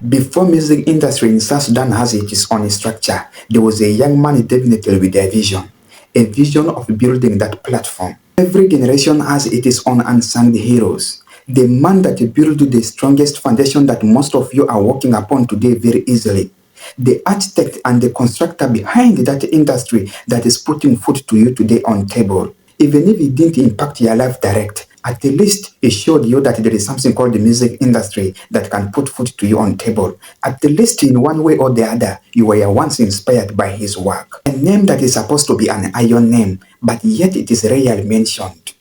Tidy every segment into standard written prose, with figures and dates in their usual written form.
Before music industry in South Sudan has its own structure, there was a young man definitely with a vision of building that platform. Every generation has its own unsung heroes. The man that built the strongest foundation that most of you are walking upon today very easily. The architect and the constructor behind that industry that is putting food to you today on table. Even if it didn't impact your life direct, at the least it showed you that there is something called the music industry that can put food to you on table. At the least in one way or the other, you were once inspired by his work. A name that is supposed to be an iron name, but yet it is rarely mentioned.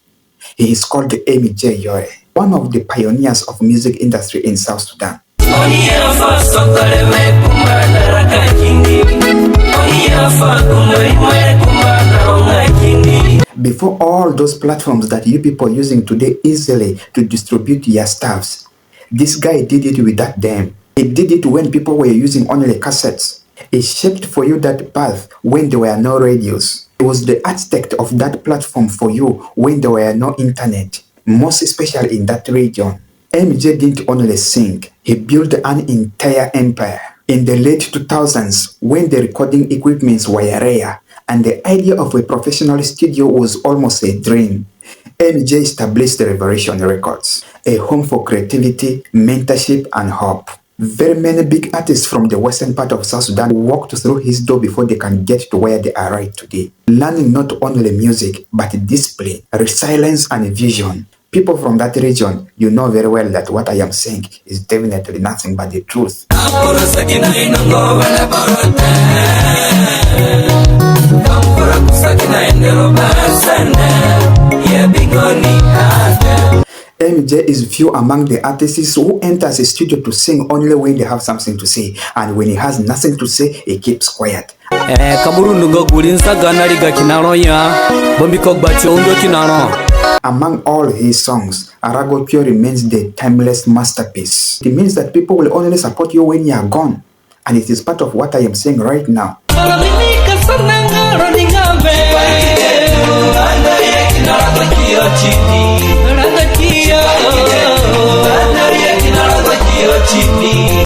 He is called Emmy J, yoere, one of the pioneers of music industry in South Sudan. Before all those platforms that you people are using today easily to distribute your stuffs, this guy did it with that dam. He did it when people were using only cassettes. He shaped for you that path when there were no radios. He was the architect of that platform for you when there were no internet, most especially in that region. Emmy J didn't only sing, he built an entire empire. In the late 2000s, when the recording equipments were rare, and the idea of a professional studio was almost a dream, Emmy J established Revelation Records, a home for creativity, mentorship, and hope. Very many big artists from the western part of South Sudan walked through his door before they can get to where they are right today, learning not only music, but discipline, resilience, and vision. People from that region, you know very well that what I am saying is definitely nothing but the truth. Emmy J is few among the artists who enters a studio to sing only when they have something to say, and when he has nothing to say, he keeps quiet. Among all his songs, Rago Kpio remains the timeless masterpiece. It means that people will only support you when you are gone, and it is part of what I am saying right now.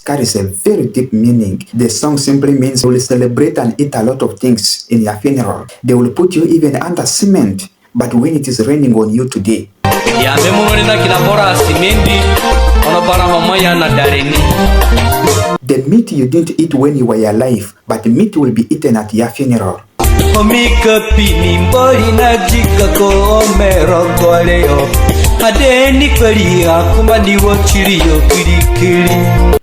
Carries a very deep meaning. The song simply means they will celebrate and eat a lot of things in your funeral. They will put you even under cement, but when it is raining on you today, the meat you didn't eat when you were alive, but the meat will be eaten at your funeral.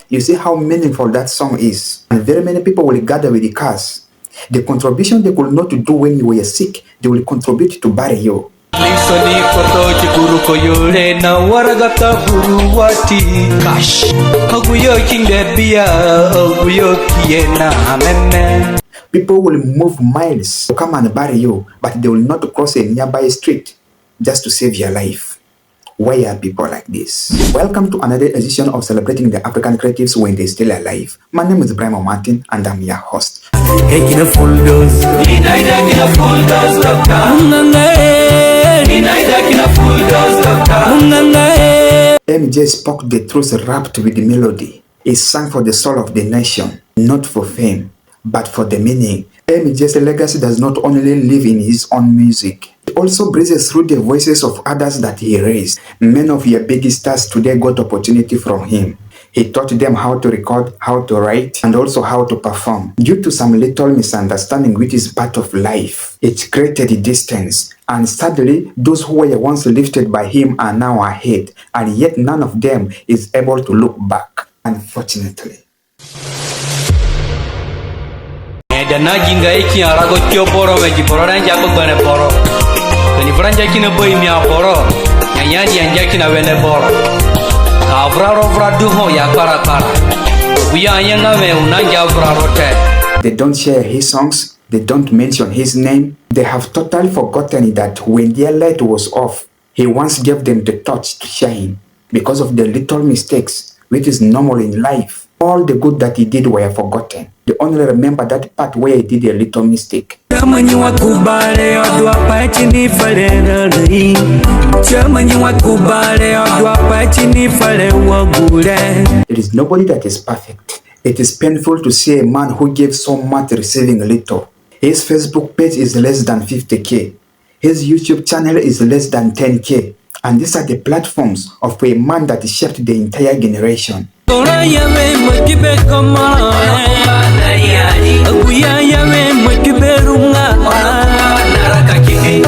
You see how meaningful that song is, and very many people will gather with the cars. The contribution they could not do when you were sick, they will contribute to bury you. People will move miles to come and bury you, but they will not cross a nearby street just to save your life. Why are people like this? Welcome to another edition of Celebrating the African Creatives When They're Still Alive. My name is Brimo Martin and I'm your host. Taking a full dose. Emmy J spoke the truth wrapped with the melody. He sang for the soul of the nation, not for fame, but for the meaning. Emmy J's legacy does not only live in his own music, it also breezes through the voices of others that he raised. Many of your biggest stars today got opportunity from him. He taught them how to record, how to write, and also how to perform. Due to some little misunderstanding which is part of life, it created distance. And sadly, those who were once lifted by him are now ahead, and yet none of them is able to look back, unfortunately. They don't share his songs, they don't mention his name. They have totally forgotten that when their light was off, he once gave them the torch to shine. Because of the little mistakes, which is normal in life, all the good that he did were forgotten. They only remember that part where he did a little mistake. They There is nobody that is perfect. It is painful to see a man who gave so much receiving little. His Facebook page is less than 50k. His YouTube channel is less than 10k. And these are the platforms of a man that shaped the entire generation.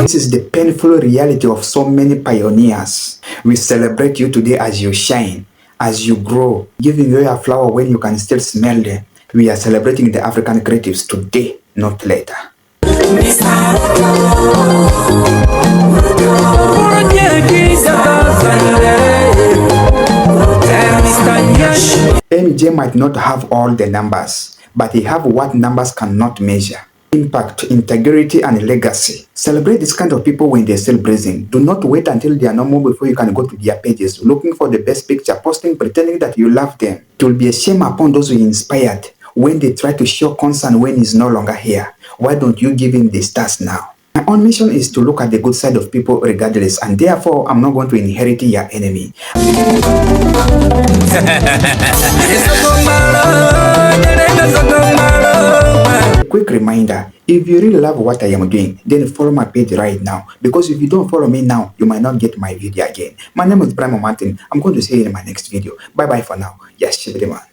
This is the painful reality of so many pioneers. We celebrate you today as you shine, as you grow, giving you a flower when you can still smell them. We are celebrating the African creatives today, not later. Emmy J might not have all the numbers, but he have what numbers cannot measure. Impact, integrity, and legacy. Celebrate this kind of people when they're still breathing. Do not wait until they are normal before you can go to their pages, looking for the best picture, posting, pretending that you love them. It will be a shame upon those who inspired when they try to show concern when he's no longer here. Why don't you give him the stars now? My own mission is to look at the good side of people regardless, and therefore I'm not going to inherit your enemy. A quick reminder, if you really love what I am doing, then follow my page right now, because if you don't follow me now, you might not get my video again. My name is Primo Martin. I'm going to see you in my next video. Bye bye for now. Yes, Shibri man.